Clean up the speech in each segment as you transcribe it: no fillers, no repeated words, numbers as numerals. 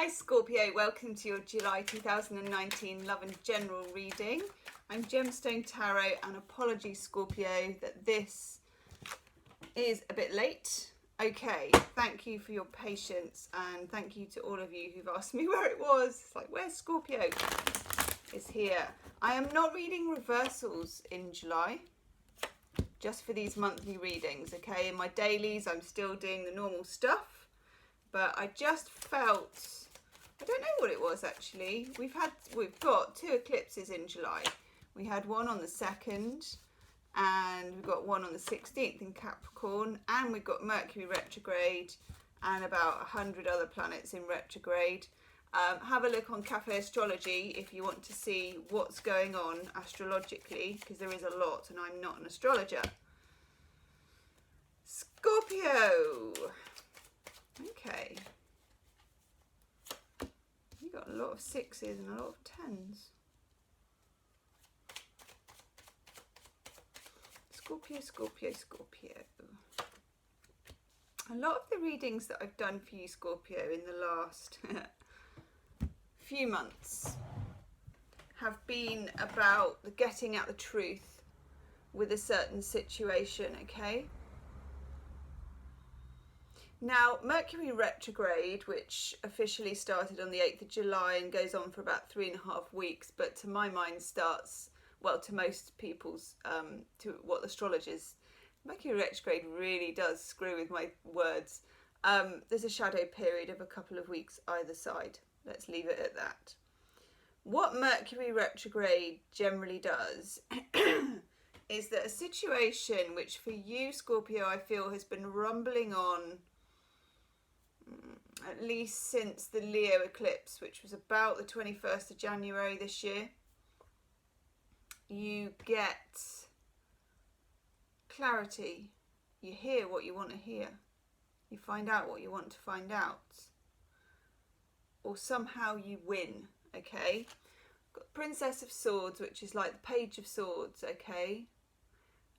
Hi Scorpio, welcome to your July 2019 Love and General reading. I'm Gemstone Tarot, and apologies Scorpio that this is a bit late. Okay, thank you for your patience, and thank you to all of you who've asked me where it was. It's like, where's Scorpio? It's here. I am not reading reversals in July, just for these monthly readings, okay? In my dailies, I'm still doing the normal stuff, but I just felt, I don't know what it was actually. We've got 2 eclipses in July. We had one on the 2nd, and we've got one on the 16th in Capricorn, and we've got Mercury Retrograde and about 100 other planets in retrograde. Have a look on Cafe Astrology if you want to see what's going on astrologically, because there is a lot, and I'm not an astrologer. Scorpio. Okay. You got a lot of 6s and a lot of 10s. Scorpio, Scorpio, Scorpio. A lot of the readings that I've done for you, Scorpio, in the last few months have been about the getting at the truth with a certain situation, okay? Now, Mercury Retrograde, which officially started on the 8th of July and goes on for about 3.5 weeks, but to my mind starts, well, to most people's, to what astrologers, Mercury Retrograde really does screw with my words. There's a shadow period of a couple of weeks either side. Let's leave it at that. What Mercury Retrograde generally does is that a situation which for you, Scorpio, I feel has been rumbling on at least since the Leo eclipse, which was about the 21st of January this year. You get clarity. You hear what you want to hear. You find out what you want to find out. Or somehow you win, okay? Got Princess of Swords, which is like the Page of Swords, okay?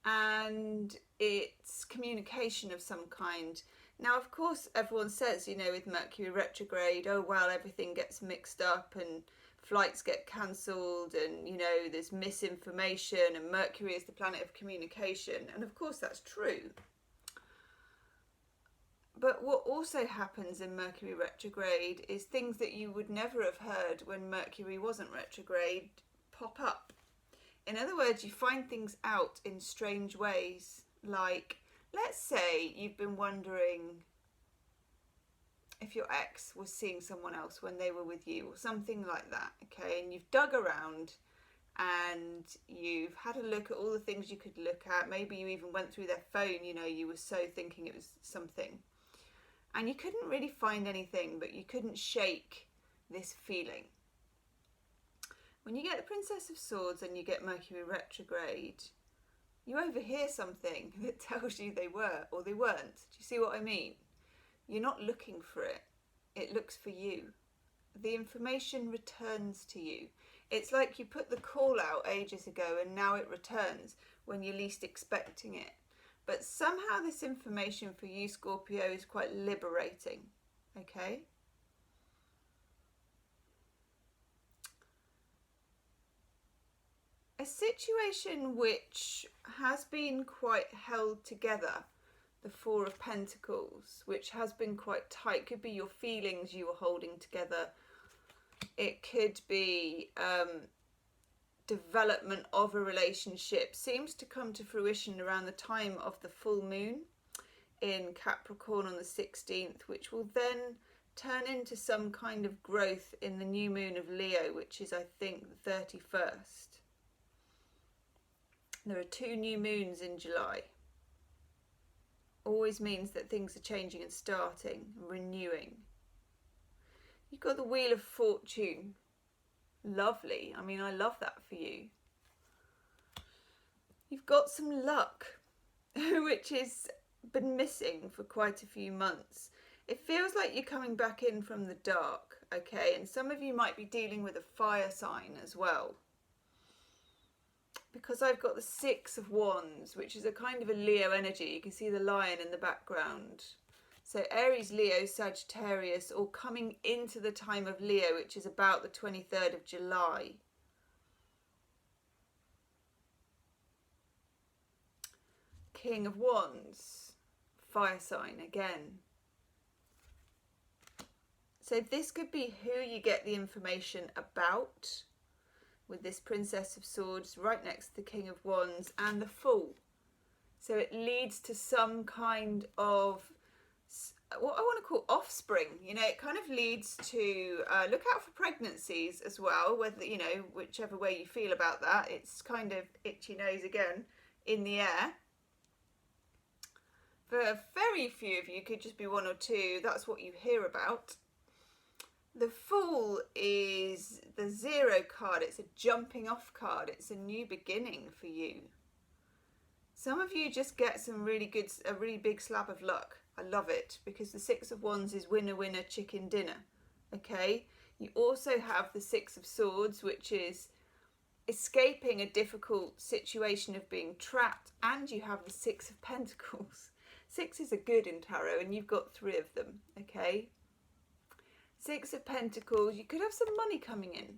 And it's communication of some kind. Now, of course, everyone says, you know, with Mercury Retrograde, oh, well, everything gets mixed up and flights get cancelled and, you know, there's misinformation and Mercury is the planet of communication. And of course, that's true. But what also happens in Mercury Retrograde is things that you would never have heard when Mercury wasn't retrograde pop up. In other words, you find things out in strange ways. Like, let's say you've been wondering if your ex was seeing someone else when they were with you or something like that, okay? And you've dug around and you've had a look at all the things you could look at. Maybe you even went through their phone, you know, you were so thinking it was something. And you couldn't really find anything, but you couldn't shake this feeling. When you get the Princess of Swords and you get Mercury Retrograde, you overhear something that tells you they were or they weren't. Do you see what I mean? You're not looking for it. It looks for you. The information returns to you. It's like you put the call out ages ago and now it returns when you're least expecting it. But somehow this information for you, Scorpio, is quite liberating, okay? A situation which has been quite held together, the Four of Pentacles, which has been quite tight. Could be your feelings you were holding together. It could be development of a relationship. Seems to come to fruition around the time of the full moon in Capricorn on the 16th, which will then turn into some kind of growth in the new moon of Leo, which is, I think, the 31st. There are 2 new moons in July. Always means that things are changing and starting, renewing. You've got the Wheel of Fortune. Lovely. I mean, I love that for you. You've got some luck, which has been missing for quite a few months. It feels like you're coming back in from the dark, okay? And some of you might be dealing with a fire sign as well. Because I've got the 6 of Wands, which is a kind of a Leo energy. You can see the lion in the background. So Aries, Leo, Sagittarius, all coming into the time of Leo, which is about the 23rd of July. King of Wands, fire sign again. So this could be who you get the information about, with this Princess of Swords right next to the King of Wands and the Fool. So it leads to some kind of what I want to call offspring. You know, it kind of leads to look out for pregnancies as well, whether, you know, whichever way you feel about that. It's kind of itchy nose again in the air. For very few of you, could just be one or two, that's what you hear about. The Fool is the 0 card. It's a jumping off card. It's a new beginning for you. Some of you just get a really big slab of luck. I love it, because the 6 of Wands is winner, winner, chicken dinner. Okay? You also have the 6 of Swords, which is escaping a difficult situation of being trapped, and you have the 6 of Pentacles. 6 is a good in tarot, and you've got 3 of them. Okay? 6 of Pentacles, you could have some money coming in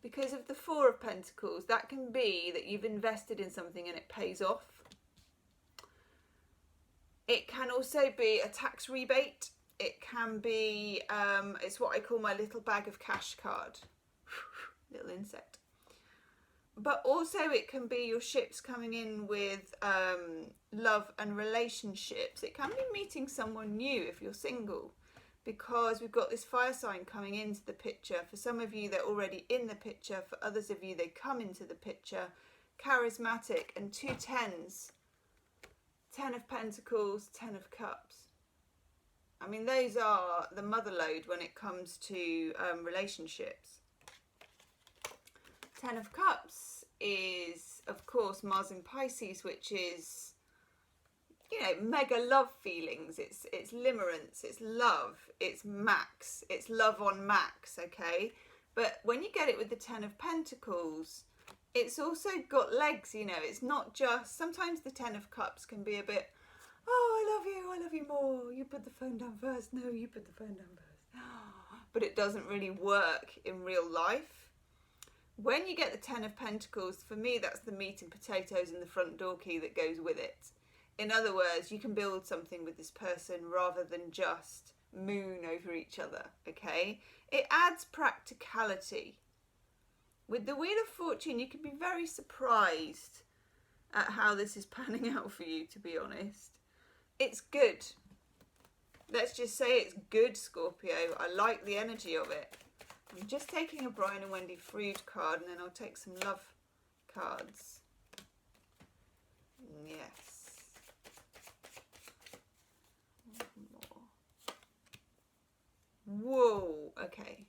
because of the 4 of Pentacles. That can be that you've invested in something and it pays off. It can also be a tax rebate. It can be, it's what I call my little bag of cash card. Little insect. But also it can be your ships coming in with love and relationships. It can be meeting someone new if you're single, because we've got this fire sign coming into the picture. For some of you, they're already in the picture. For others of you, they come into the picture. Charismatic, and 2 10s. 10 of Pentacles, 10 of Cups. I mean, those are the mother lode when it comes to relationships. 10 of Cups is, of course, Mars in Pisces, which is, you know, mega love feelings. It's limerence, it's love, it's max, it's love on max, okay? But when you get it with the 10 of Pentacles, it's also got legs, you know. It's not just, sometimes the 10 of Cups can be a bit, oh, I love you more. You put the phone down first. No, you put the phone down first. But it doesn't really work in real life. When you get the 10 of Pentacles, for me, that's the meat and potatoes and the front door key that goes with it. In other words, you can build something with this person rather than just moon over each other, okay? It adds practicality. With the Wheel of Fortune, you can be very surprised at how this is panning out for you, to be honest. It's good. Let's just say it's good, Scorpio. I like the energy of it. I'm just taking a Brian and Wendy Frood card, and then I'll take some love cards. Yes. One more. Whoa. Okay.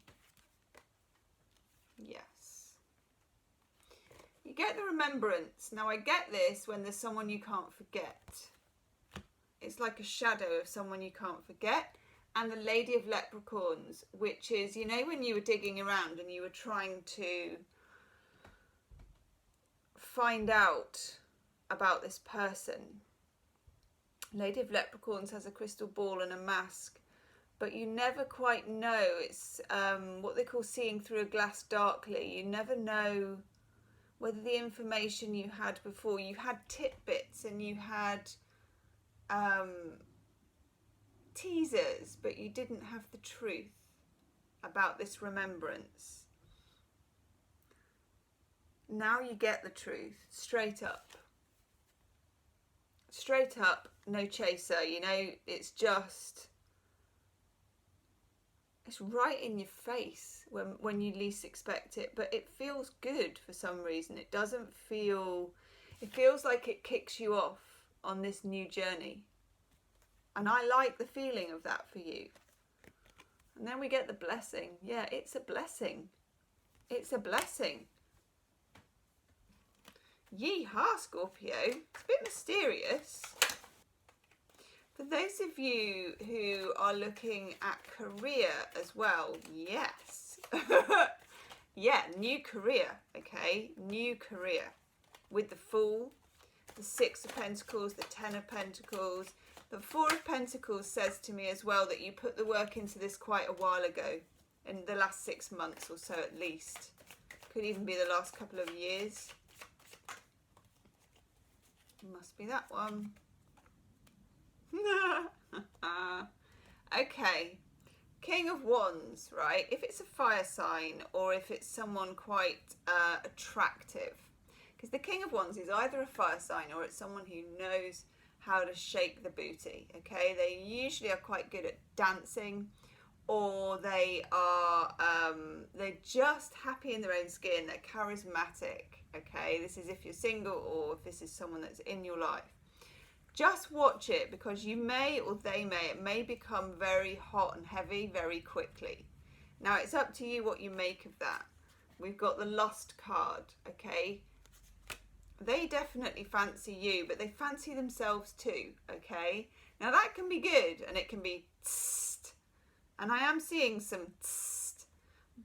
Yes. You get the remembrance. Now, I get this when there's someone you can't forget. It's like a shadow of someone you can't forget. And the Lady of Leprechauns, which is, you know, when you were digging around and you were trying to find out about this person. Lady of Leprechauns has a crystal ball and a mask, but you never quite know. It's what they call seeing through a glass darkly. You never know whether the information you had before, you had tidbits and you had teasers, but you didn't have the truth about this remembrance. Now you get the truth, straight up. Straight up, no chaser, you know, it's just, it's right in your face when you least expect it, but it feels good for some reason. It doesn't feel, it feels like it kicks you off on this new journey. And I like the feeling of that for you. And then we get the blessing. Yeah, it's a blessing. It's a blessing. Yee-haw, Scorpio. It's a bit mysterious. For those of you who are looking at career as well, yes. Yeah, new career, okay? New career. With the Fool, the 6 of Pentacles, the 10 of Pentacles, The Four of Pentacles says to me as well that you put the work into this quite a while ago, in the last 6 months or so at least. Could even be the last couple of years. Must be that one. Okay. King of Wands, right? If it's a fire sign or if it's someone quite attractive. Because the King of Wands is either a fire sign or it's someone who knows how to shake the booty, okay? They usually are quite good at dancing, or they're just happy in their own skin. They're charismatic, okay? This is if you're single or if this is someone that's in your life. Just watch it, because you may, or they may, it may become very hot and heavy very quickly. Now it's up to you what you make of that. We've got the Lust card, okay? They definitely fancy you, but they fancy themselves too, okay? Now that can be good, and it can be tst, and I am seeing some tst,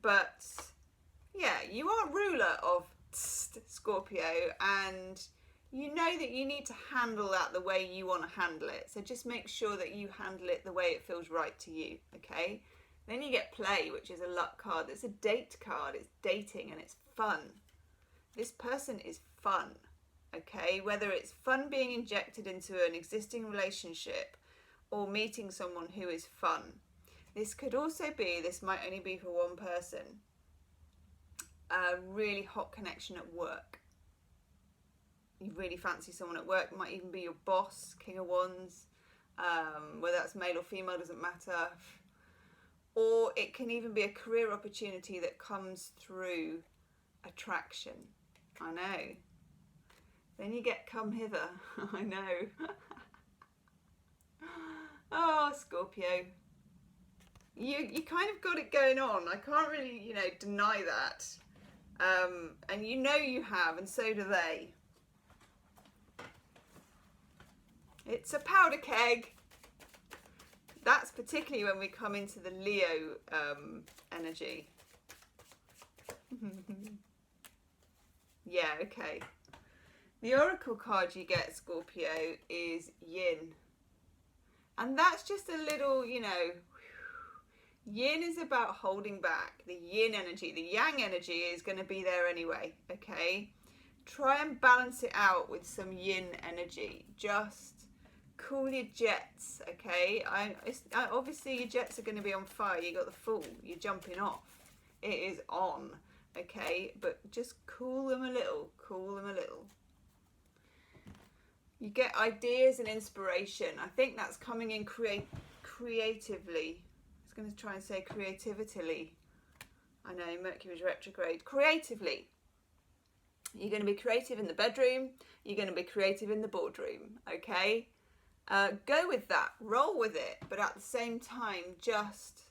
but yeah, you are ruler of tst, Scorpio, and you know that you need to handle that the way you want to handle it. So just make sure that you handle it the way it feels right to you, okay? Then you get Play, which is a luck card. It's a date card. It's dating and it's fun. This person is fun, okay? Whether it's fun being injected into an existing relationship or meeting someone who is fun. This could also be, this might only be for one person, a really hot connection at work. You really fancy someone at work. It might even be your boss, King of Wands. Whether that's male or female doesn't matter. Or it can even be a career opportunity that comes through attraction. I know. Then you get Come Hither. I know. Oh, Scorpio. You kind of got it going on. I can't really, deny that. And you know you have, and so do they. It's a powder keg. That's particularly when we come into the Leo energy. Yeah, okay. The oracle card you get, Scorpio, is Yin. And that's just a little, Yin is about holding back. The Yin energy, the Yang energy is going to be there anyway, okay? Try and balance it out with some Yin energy. Just cool your jets, okay? Obviously your jets are going to be on fire. You got the Fool. You're jumping off. It is on, okay? But just cool them a little. Cool them a little. You get ideas and inspiration. I think that's coming in creatively. I was going to try and say creatively. I know, Mercury's retrograde. Creatively. You're going to be creative in the bedroom. You're going to be creative in the boardroom, okay? Go with that. Roll with it. But at the same time, just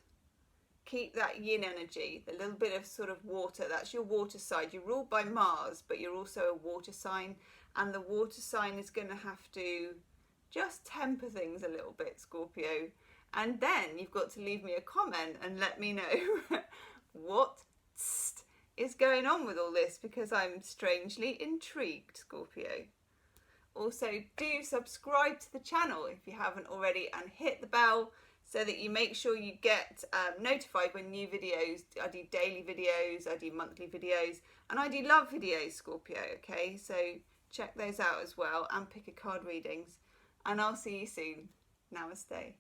keep that Yin energy. The little bit of sort of water. That's your water side. You're ruled by Mars, but you're also a water sign. And the water sign is going to have to just temper things a little bit, Scorpio. And then you've got to leave me a comment and let me know what is going on with all this, because I'm strangely intrigued, Scorpio. Also, do subscribe to the channel if you haven't already, and hit the bell so that you make sure you get notified when new videos. I do daily videos, I do monthly videos, and I do love videos, Scorpio, okay? So check those out as well, and pick a card readings. And I'll see you soon. Namaste.